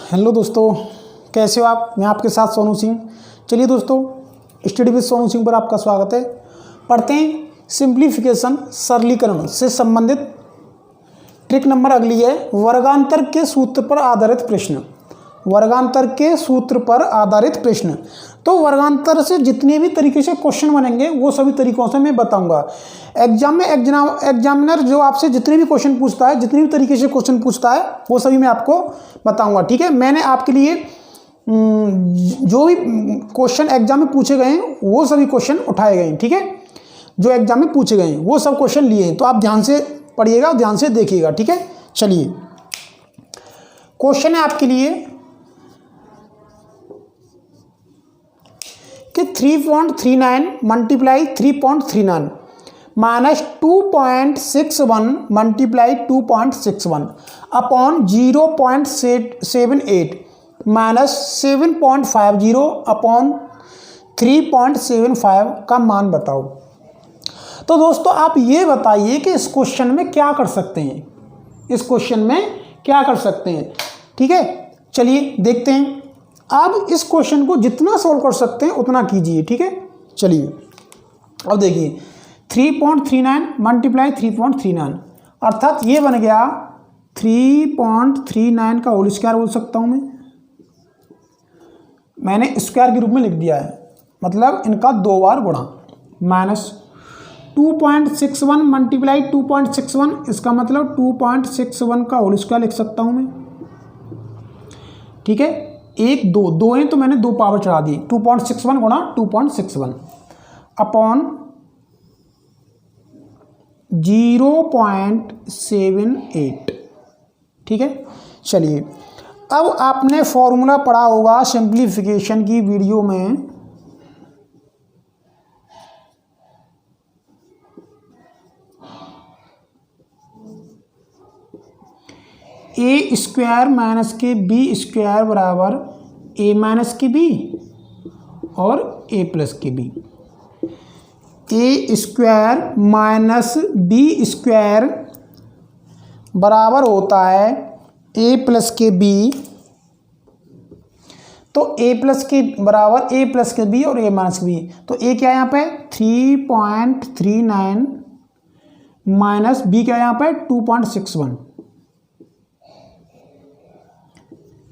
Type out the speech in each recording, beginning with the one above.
Hello दोस्तों, कैसे हो आप। मैं आपके साथ सोनू सिंह। चलिए दोस्तों, स्टडी विद सोनू सिंह पर आपका स्वागत है। पढ़ते हैं सिंप्लीफिकेशन, सरलीकरण से संबंधित ट्रिक नंबर अगली है, वर्गांतर के सूत्र पर आधारित प्रश्न। वर्गांतर के सूत्र पर आधारित प्रश्न। तो वर्गांतर से जितने भी तरीके से क्वेश्चन बनेंगे वो सभी तरीकों से मैं बताऊंगा। एग्जाम में एग्जामिनर जो आपसे जितने भी क्वेश्चन पूछता है, जितनी भी तरीके से क्वेश्चन पूछता है, वो सभी मैं आपको बताऊंगा। ठीक है, मैंने आपके लिए जो भी क्वेश्चन एग्जाम में पूछे गए हैं वो सभी क्वेश्चन उठाए गए हैं। ठीक है, जो एग्जाम में पूछे गए हैं वो सब क्वेश्चन लिए हैं, तो आप ध्यान से पढ़िएगा, ध्यान से देखिएगा। ठीक है, चलिए क्वेश्चन है आपके लिए कि 3.39 multiply 3.39 minus 2.61 multiply 2.61 upon 0.78 minus 7.50 upon 3.75 का मान बताओ। तो दोस्तों आप ये बताइए कि इस क्वेश्चन में क्या कर सकते हैं, इस क्वेश्चन में क्या कर सकते हैं। ठीक है, चलिए देखते हैं। आप इस क्वेश्चन को जितना सॉल्व कर सकते हैं उतना कीजिए। ठीक है, चलिए अब देखिए 3.39 मल्टीप्लाई 3.39 अर्थात ये बन गया 3.39 का होल स्क्वायर बोल सकता हूँ मैंने स्क्वायर के रूप में लिख दिया है, मतलब इनका 2 बार गुणा, माइनस 2.61 मल्टीप्लाई 2.61 इसका मतलब 2.61 का होल स्क्वायर लिख सकता हूँ मैं। ठीक है, एक दो हैं तो मैंने 2 पावर चढ़ा दी, 2.61 गुणा 2.61 अपॉन 0.78। ठीक है, चलिए अब आपने फॉर्मूला पढ़ा होगा सिंप्लीफिकेशन की वीडियो में, ए स्क्वायर माइनस के बी स्क्वायर बराबर ए माइनस के बी और ए प्लस के बी। ए स्क्वायर माइनस बी स्क्वायर बराबर होता है ए प्लस के बी, तो ए प्लस के बराबर ए प्लस के बी और ए माइनस के बी। तो ए क्या है यहाँ पे 3.39 माइनस बी क्या है यहाँ पे 2.61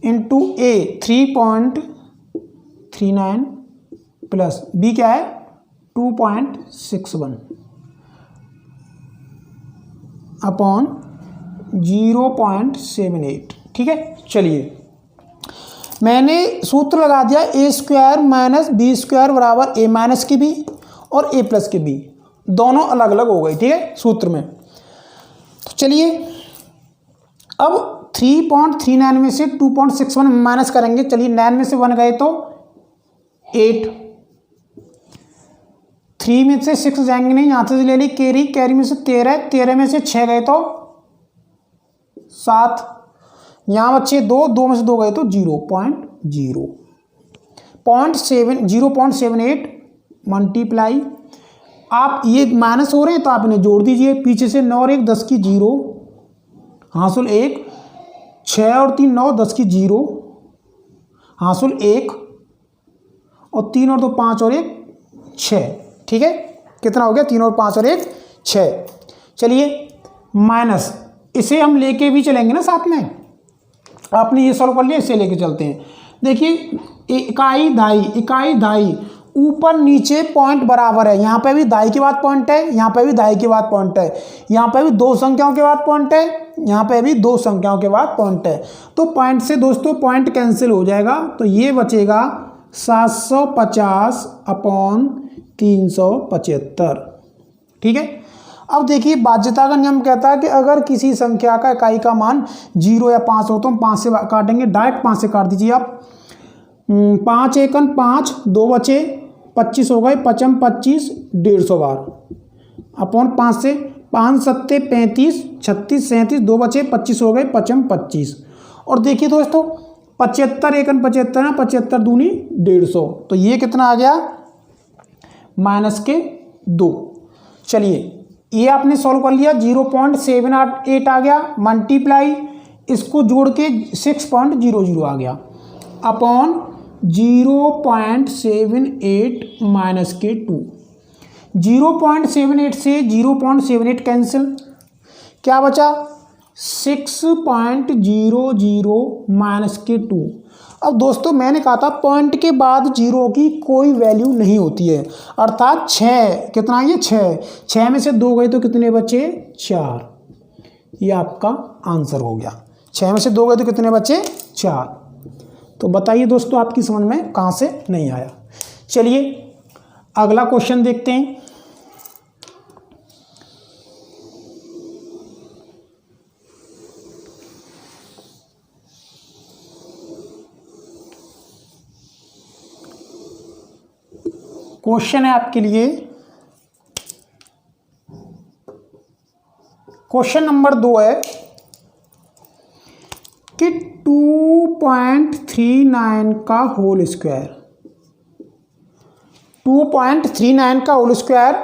इंटू ए 3.39 प्लस बी क्या है 2.61 अपॉन 0.78। ठीक है, चलिए मैंने सूत्र लगा दिया ए स्क्वायर माइनस बी स्क्वायर बराबर ए माइनस की बी और ए प्लस की बी, दोनों अलग अलग हो गई। ठीक है, सूत्र में। तो चलिए अब 3.39 में से 2.61 माइनस करेंगे। चलिए 9 में से 1 गए तो 8, 3 में से 6 जाएंगे नहीं, यहाँ से ले ली कैरी, कैरी में से 13, 13 में से 6 गए तो 7, यहाँ बच्चे 2 में से 2 गए तो 0.78 मल्टीप्लाई, आप ये माइनस हो रहे हैं तो आप इन्हें जोड़ दीजिए, पीछे से 9 और 1 10 की 0, हासिल 1, 6 और 3 9 10 की 0, हासिल 1 और 3 और 2 5 और 1 6। ठीक है, कितना हो गया 3 और 5 और 1 6। चलिए माइनस इसे हम लेके भी चलेंगे ना साथ में, आपने ये सॉल्व कर लिया, इसे लेके चलते हैं। देखिए इकाई धाई ऊपर नीचे पॉइंट बराबर है, यहाँ पे भी दाई के बाद पॉइंट है, यहाँ पे भी दाई के बाद पॉइंट है, यहाँ पे भी 2 संख्याओं के बाद पॉइंट है, यहाँ पे भी 2 संख्याओं के बाद पॉइंट है। तो पॉइंट से दोस्तों पॉइंट कैंसिल हो जाएगा, तो ये बचेगा 750 अपॉन 375। ठीक है, अब देखिए बाध्यता का नियम कहता है कि अगर किसी संख्या का इकाई का मान 0 या 5 हो तो हम 5 से काटेंगे, डायरेक्ट 5 से काट दीजिए आप। 5 एकन 5, 2 बचे 25 हो गए, 5 25 150 बार अपॉन 5 से 5 सत्ते 35 36 37 2 बचे 25 हो गए, 5 25। और देखिए दोस्तों 75 एकन 75 है, 75 दूनी 150, तो ये कितना आ गया माइनस के 2। चलिए ये आपने सॉल्व कर लिया, 0.78 आ गया, मल्टीप्लाई इसको जोड़ के 6.00 आ गया अपॉन 0.78 माइनस के 2। 0.78 से 0.78 कैंसिल, क्या बचा 6.00 माइनस के 2। अब दोस्तों मैंने कहा था पॉइंट के बाद जीरो की कोई वैल्यू नहीं होती है, अर्थात 6 कितना ये 6 में से 2 गए तो कितने बचे 4। ये आपका आंसर हो गया। 6 में से 2 गए तो कितने बचे 4। तो बताइए दोस्तों आपकी समझ में कहाँ से नहीं आया। चलिए अगला क्वेश्चन देखते हैं। क्वेश्चन है आपके लिए क्वेश्चन नंबर 2 है कि 2.39 का होल स्क्वायर 2.39 का होल स्क्वायर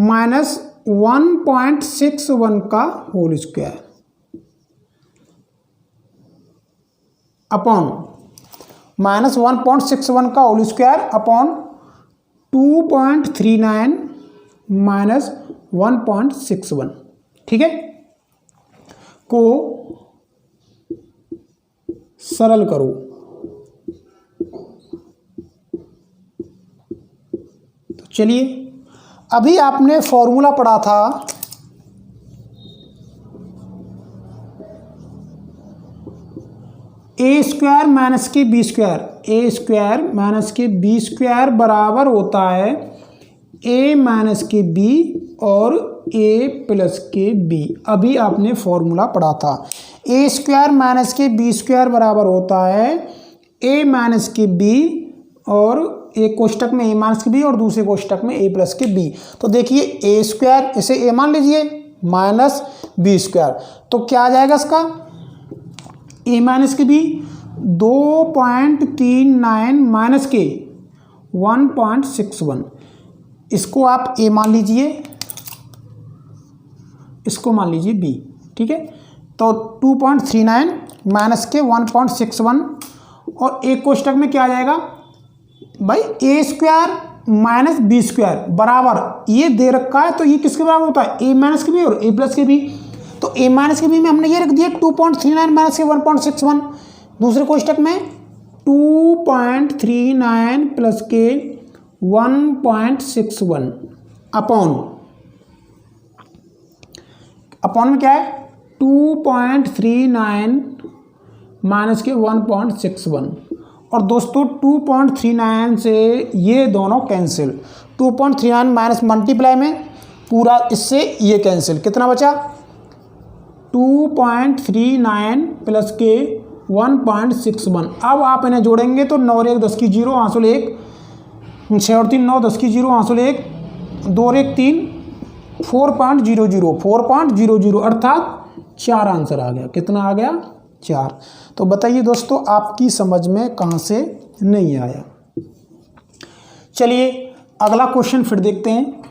माइनस 1.61 का होल स्क्वायर अपॉन माइनस 1.61 का होल स्क्वायर अपॉन 2.39 माइनस 1.61, ठीक है, को सरल करो। तो चलिए अभी आपने फॉर्मूला पढ़ा था ए स्क्वायर माइनस के बी स्क्वायर, ए स्क्वायर माइनस के बी स्क्वायर बराबर होता है ए माइनस के बी और ए प्लस के बी। अभी आपने फॉर्मूला पढ़ा था ए स्क्वायर माइनस के बी स्क्वायर बराबर होता है ए माइनस के बी और एक कोष्टक में ए माइनस के बी और दूसरे कोष्टक में ए प्लस के बी। तो देखिए ए स्क्वायर इसे ए मान लीजिए माइनस बी स्क्वायर, तो क्या आ जाएगा इसका ए माइनस के बी 2.39 माइनस के 1.61, इसको आप ए मान लीजिए, इसको मान लीजिए बी, ठीक है। तो 2.39 माइनस के 1.61 और एक कोष्टक में क्या आ जाएगा भाई ए स्क्वायर माइनस बी स्क्वायर बराबर ये दे रखा है, तो ये किसके बराबर होता है ए माइनस के बी और ए प्लस के बी। तो ए माइनस के बी में हमने ये रख दिया 2.39 माइनस के 1.61, दूसरे कोष्टक में 2.39 प्लस के 1.61 अपॉन में क्या है 2.39 माइनस के 1.61। और दोस्तों 2.39 से ये दोनों कैंसिल, 2.39 माइनस मल्टीप्लाई में पूरा इससे ये कैंसिल, कितना बचा 2.39 प्लस के 1.61। अब आप इन्हें जोड़ेंगे तो 9 और 1 10 की 0 हासिल 1, 6 और 3 9 10 की 0 हासिल 1, 2 और 1 3 4.00 अर्थात 4 आंसर आ गया। कितना आ गया 4। तो बताइए दोस्तों आपकी समझ में कहाँ से नहीं आया। चलिए अगला क्वेश्चन फिर देखते हैं।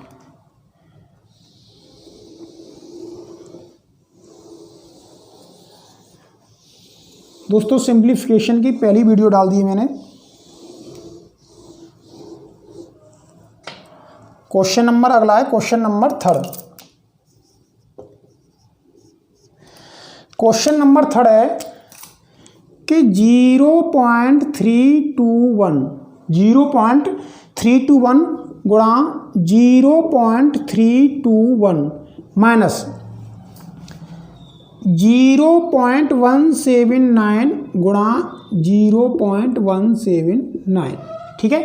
दोस्तों सिंप्लीफिकेशन की पहली वीडियो डाल दी है मैंने। क्वेश्चन नंबर अगला है क्वेश्चन नंबर 3। क्वेश्चन नंबर 3 है कि 0.321 गुणा 0.321 माइनस 0.179 गुणा 0.179, ठीक है।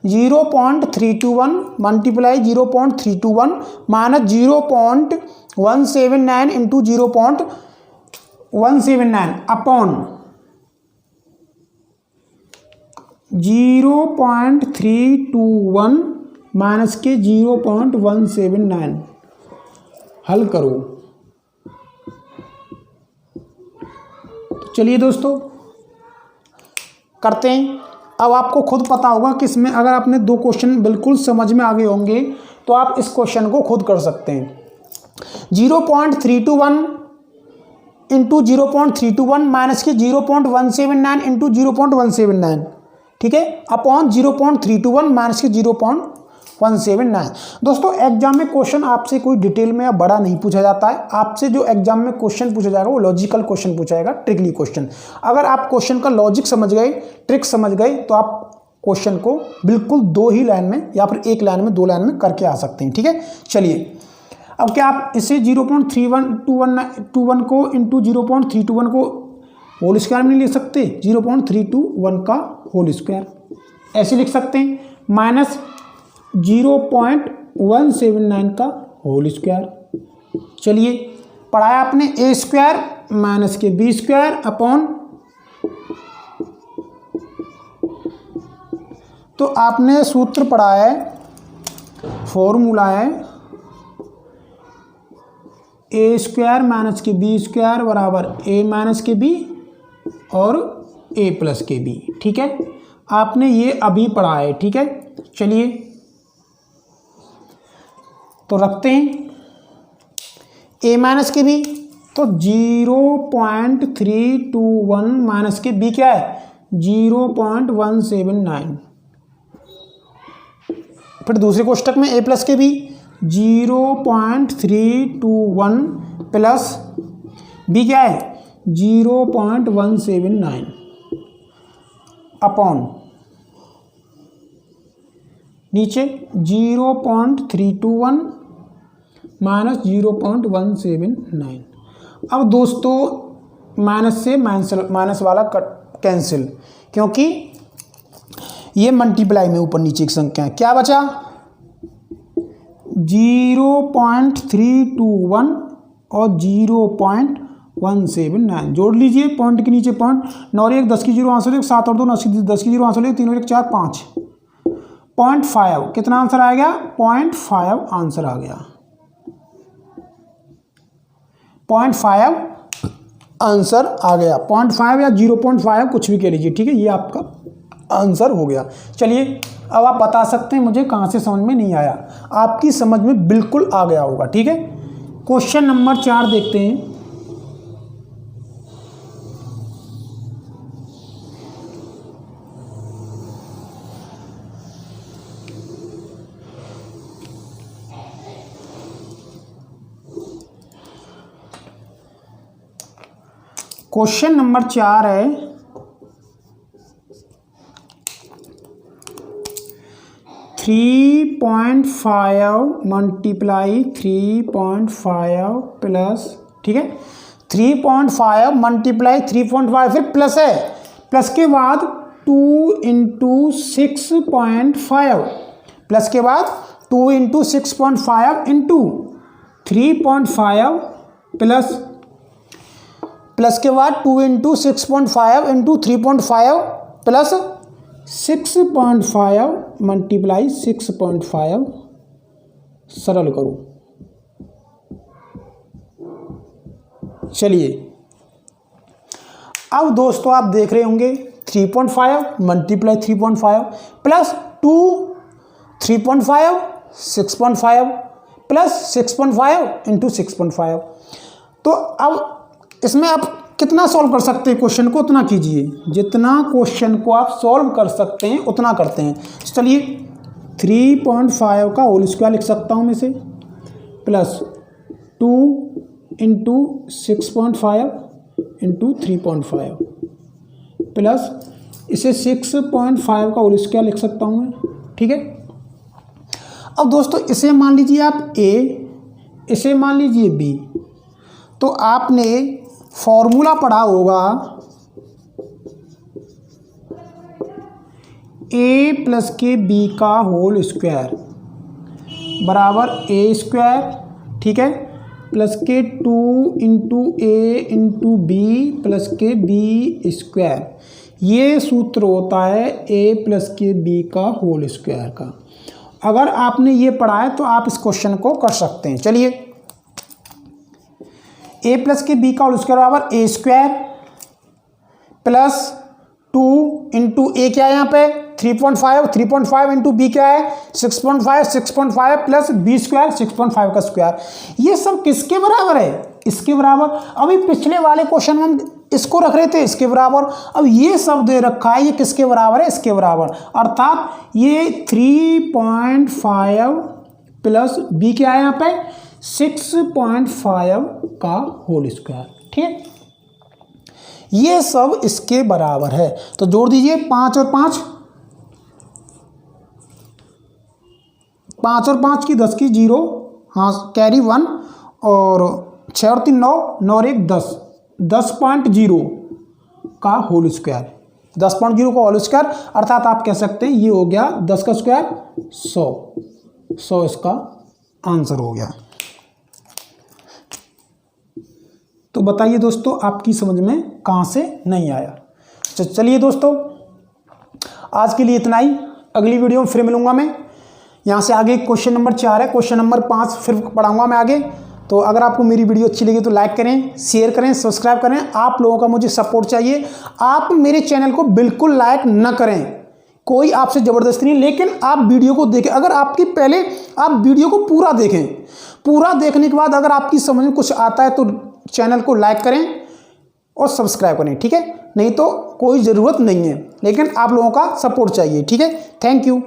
0.321 multiply 0.321 minus 0.179 into 0.179 upon 0.321 minus के 0.179। हल करो। चलिए दोस्तों करते हैं। अब आपको खुद पता होगा कि इसमें अगर आपने 2 क्वेश्चन बिल्कुल समझ में आ गए होंगे तो आप इस क्वेश्चन को खुद कर सकते हैं। 0.321 इंटू 0.321 माइनस के 0.179 इंटू 0.179, ठीक है, अपॉन 0.321 माइनस के 0.179। दोस्तों एग्जाम में क्वेश्चन आपसे कोई डिटेल में या बड़ा नहीं पूछा जाता है। आपसे जो एग्जाम में क्वेश्चन पूछा जाएगा वो लॉजिकल क्वेश्चन पूछा जाएगा, ट्रिकली क्वेश्चन। अगर आप क्वेश्चन का लॉजिक समझ गए, ट्रिक समझ गए, तो आप क्वेश्चन को बिल्कुल 2 ही लाइन में या फिर 1 लाइन में, 2 लाइन में करके आ सकते हैं, ठीक है। चलिए अब क्या आप इसे 0.3121 को इंटू 0.321 को होल स्क्वायर में नहीं लिख सकते? 0.321 का होल स्क्वायर ऐसे लिख सकते हैं, माइनस 0.179 का होल स्क्वायर। चलिए पढ़ाया आपने ए स्क्वायर माइनस के बी स्क्वायर अपॉन, तो आपने सूत्र पढ़ा है, फॉर्मूला है ए स्क्वायर माइनस के बी स्क्वायर बराबर ए माइनस के बी और ए प्लस के बी, ठीक है। आपने ये अभी पढ़ा है, ठीक है। चलिए तो रखते हैं ए माइनस के बी, तो 0.321 माइनस के बी क्या है? 0.179। फिर दूसरे कोष्टक में ए प्लस के बी 0.321 प्लस बी क्या है? 0.179 अपॉन नीचे 0.321 माइनस 0.179। अब दोस्तों माइनस से माइनस वाला कैंसिल, क्योंकि ये मल्टीप्लाई में ऊपर नीचे की संख्या है। क्या बचा? 0.321 और 0.179 जोड़ लीजिए, पॉइंट के नीचे पॉइंट, 9 और 1 10 की 0 आंसर 1, 7 और 2 9 की 10 की 0 आंसर 1, 3 और 1 4 5, 0.5 कितना आंसर आ गया? 0.5 आंसर आ गया, 0.5 आंसर आ गया। 0.5 या 0.5 कुछ भी कह लीजिए, ठीक है, ये आपका आंसर हो गया। चलिए अब आप बता सकते हैं मुझे कहाँ से समझ में नहीं आया, आपकी समझ में बिल्कुल आ गया होगा, ठीक है। क्वेश्चन नंबर 4 देखते हैं। क्वेश्चन नंबर 4 है 3.5 मल्टीप्लाई 3.5 प्लस, ठीक है, 3.5 मल्टीप्लाई 3.5 फिर प्लस है, प्लस के बाद 2 इंटू 6.5, प्लस के बाद 2 इंटू 6.5 इंटू 3.5 प्लस के बाद 2 इंटू 6.5 इंटू 3.5 प्लस 6.5 मल्टीप्लाई 6.5, सरल करो। चलिए अब दोस्तों आप देख रहे होंगे 3.5 मल्टीप्लाई 3.5 प्लस 2 3.5 6.5 प्लस 6.5 इंटू 6.5। तो अब इसमें आप कितना सॉल्व कर सकते हैं क्वेश्चन को, उतना कीजिए, जितना क्वेश्चन को आप सॉल्व कर सकते हैं उतना करते हैं। चलिए 3.5 का होल स्क्वायर लिख सकता हूँ मैं इसे, प्लस 2 इंटू 6.5 इंटू 3.5 प्लस इसे 6.5 का होल स्क्वायर लिख सकता हूँ मैं, ठीक है। अब दोस्तों इसे मान लीजिए आप ए, इसे मान लीजिए बी, तो आपने फॉर्मूला पढ़ा होगा ए प्लस के बी का होल स्क्वायर बराबर ए स्क्वायर, ठीक है, प्लस के 2 इंटू ए इंटू बी प्लस के बी स्क्वायर। ये सूत्र होता है ए प्लस के बी का होल स्क्वायर का। अगर आपने ये पढ़ा है तो आप इस क्वेश्चन को कर सकते हैं। चलिए ए प्लस के बी का होल स्क्वायर बराबर ए स्क्वायर प्लस 2 इंटू ए क्या है यहाँ पे 3.5 इंटू बी क्या है 6.5 प्लस बी स्क्वायर 6.5 का स्क्वायर। ये सब किसके बराबर है? इसके बराबर। अभी पिछले वाले क्वेश्चन में हम इसको रख रहे थे इसके बराबर, अब ये सब दे रखा है, ये किसके बराबर है, इसके बराबर, अर्थात ये 3.5 प्लस बी क्या है यहाँ पे 6.5 का होल स्क्वायर। ठीक है, ये सब इसके बराबर है। तो जोड़ दीजिए 5 और 5, 5 और 5 की 10 की 0, हाँ कैरी 1, और 6 और 3 9, 9 और 1 10, 10.0 का होल स्क्वायर, 10.0 का होल स्क्वायर, अर्थात आप कह सकते हैं ये हो गया 10 का स्क्वायर 100 इसका आंसर हो गया। तो बताइए दोस्तों आपकी समझ में कहाँ से नहीं आया। चलिए दोस्तों आज के लिए इतना ही, अगली वीडियो में फिर मिलूंगा मैं। यहाँ से आगे क्वेश्चन नंबर 4 है, क्वेश्चन नंबर 5 फिर पढ़ाऊंगा मैं आगे। तो अगर आपको मेरी वीडियो अच्छी लगी तो लाइक करें, शेयर करें, सब्सक्राइब करें। आप लोगों का मुझे सपोर्ट चाहिए। आप मेरे चैनल को बिल्कुल लाइक न करें, कोई आपसे ज़बरदस्ती नहीं, लेकिन आप वीडियो को देखें। अगर आपकी पहले आप वीडियो को पूरा देखें, पूरा देखने के बाद अगर आपकी समझ में कुछ आता है तो चैनल को लाइक करें और सब्सक्राइब करें। ठीक है, नहीं तो कोई ज़रूरत नहीं है, लेकिन आप लोगों का सपोर्ट चाहिए। ठीक है, थैंक यू।